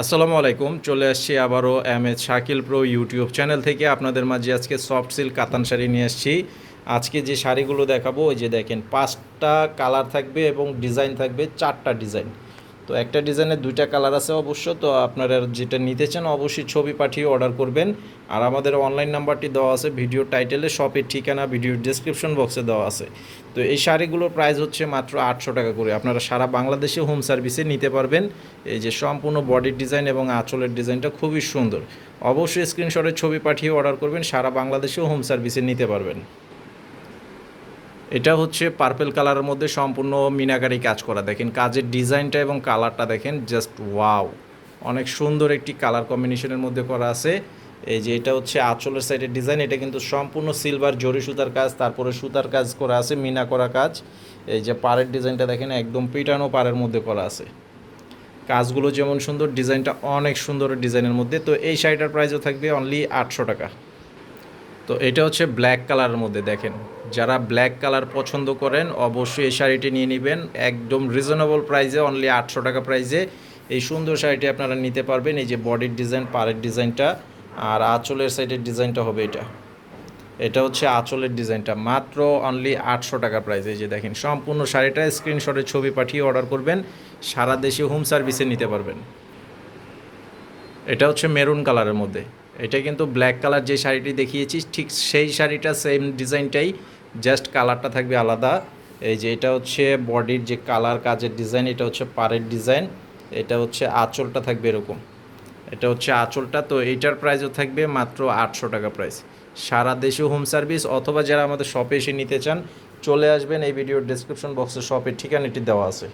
আসসালামু আলাইকুম। চলে আসছি আবারও শাকিল প্রো ইউটিউব চ্যানেল থেকে আপনাদের মাঝে আজকে সফট সিল্ক কাতান শাড়ি নিয়ে আসছি। আজকে যে শাড়িগুলো দেখাবো ওই যে দেখেন 5টা কালার থাকবে এবং ডিজাইন থাকবে 4টা ডিজাইন। তো একটা ডিজাইনের 2টা কালার আছে অবশ্য। তো আপনারা যেটা নিতে চান অবশ্যই ছবি পাঠিয়ে অর্ডার করবেন। আর আমাদের অনলাইন নাম্বারটি দেওয়া আছে ভিডিও টাইটেলে, শপের ঠিকানা ভিডিওর ডেসক্রিপশন বক্সে দেওয়া আছে। তো এই শাড়িগুলোর প্রাইস হচ্ছে মাত্র 800 টাকা করে। আপনারা সারা বাংলাদেশে হোম সার্ভিসে নিতে পারবেন। এই যে সম্পূর্ণ বডির ডিজাইন এবং আঁচলের ডিজাইনটা খুবই সুন্দর। অবশ্যই স্ক্রিনশটের ছবি পাঠিয়ে অর্ডার করবেন, সারা বাংলাদেশেও হোম সার্ভিসে নিতে পারবেন। এটা হচ্ছে পার্পেল কালারের মধ্যে সম্পূর্ণ মিনাকারি কাজ করা। দেখেন কাজের ডিজাইনটা এবং কালারটা দেখেন, জাস্ট ওয়াও, অনেক সুন্দর একটি কালার কম্বিনেশনের মধ্যে করা আছে। এই যে এটা হচ্ছে আঁচলের সাইডের ডিজাইন, এটা কিন্তু সম্পূর্ণ সিলভার জরি সুতার কাজ, তারপরে সুতার কাজ করা আছে, মিনা করা কাজ। এই যে পাড়ের ডিজাইনটা দেখেন, একদম পিটানো পাড়ের মধ্যে করা আছে। কাজগুলো যেমন সুন্দর, ডিজাইনটা অনেক সুন্দর ডিজাইনের মধ্যে। তো এই শাড়িটার প্রাইসও থাকবে অনলি 800 টাকা। তো এটা হচ্ছে ব্ল্যাক কালারের মধ্যে। দেখেন যারা ব্ল্যাক কালার পছন্দ করেন অবশ্যই এই শাড়িটি নিয়ে নেবেন, একদম রিজনেবল প্রাইসে, অনলি 800 টাকা প্রাইসে এই সুন্দর শাড়িটি আপনারা নিতে পারবেন। এই যে বডির ডিজাইন, পাড়ের ডিজাইনটা আর আঁচলের সাইডের ডিজাইনটা হবে এটা। এটা হচ্ছে আঁচলের ডিজাইনটা, মাত্র অনলি 800 টাকা প্রাইস। এই যে দেখেন সম্পূর্ণ শাড়িটা স্ক্রিনশটের ছবি পাঠিয়ে অর্ডার করবেন, সারা দেশে হোম সার্ভিসে নিতে পারবেন। এটা হচ্ছে মেরুন কালারের মধ্যে। এটা কিন্তু ব্ল্যাক কালার যে শাড়িটি দেখিয়েছি ঠিক সেই শাড়িটা, সেম ডিজাইনটাই, জাস্ট কালারটা থাকবে আলাদা। এই যে এটা হচ্ছে বডির যে কালার কাজের ডিজাইন, এটা হচ্ছে পাড়ের ডিজাইন, এটা হচ্ছে আঁচলটা থাকবে এরকম। এটা হচ্ছে আঁচলটা। তো এইটার প্রাইসও থাকবে মাত্র 800 টাকা প্রাইস। সারা দেশে হোম সার্ভিস, অথবা যারা আমাদের শপে এসে নিতে চান চলে আসবেন, এই ভিডিওর ডেসক্রিপশন বক্সে শপের ঠিকানাটি দেওয়া আছে।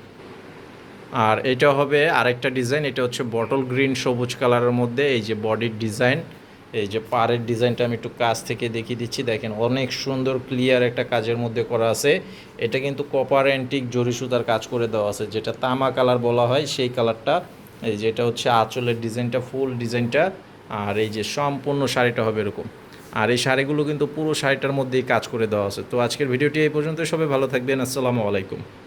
আর এটা হবে আরেকটা ডিজাইন, এটা হচ্ছে বটল গ্রিন সবুজ কালারের মধ্যে। এই যে বডির ডিজাইন, এই যে পাড়ের ডিজাইনটা আমি একটু কাছ থেকে দেখিয়ে দিচ্ছি। দেখেন অনেক সুন্দর ক্লিয়ার একটা কাজের মধ্যে করা আছে। এটা কিন্তু কপার অ্যান্টিক জরি সুতার কাজ করে দেওয়া আছে, যেটা তামা কালার বলা হয় সেই কালারটা। এই যে এটা হচ্ছে আঁচলের ডিজাইনটা, ফুল ডিজাইনটা। আর এই যে সম্পূর্ণ শাড়িটা হবে এরকম। আর এই শাড়িগুলো কিন্তু পুরো শাড়িটার মধ্যেই কাজ করে দেওয়া আছে। তো আজকের ভিডিওটি এই পর্যন্ত, সবাই ভালো থাকবেন। আসসালামু আলাইকুম।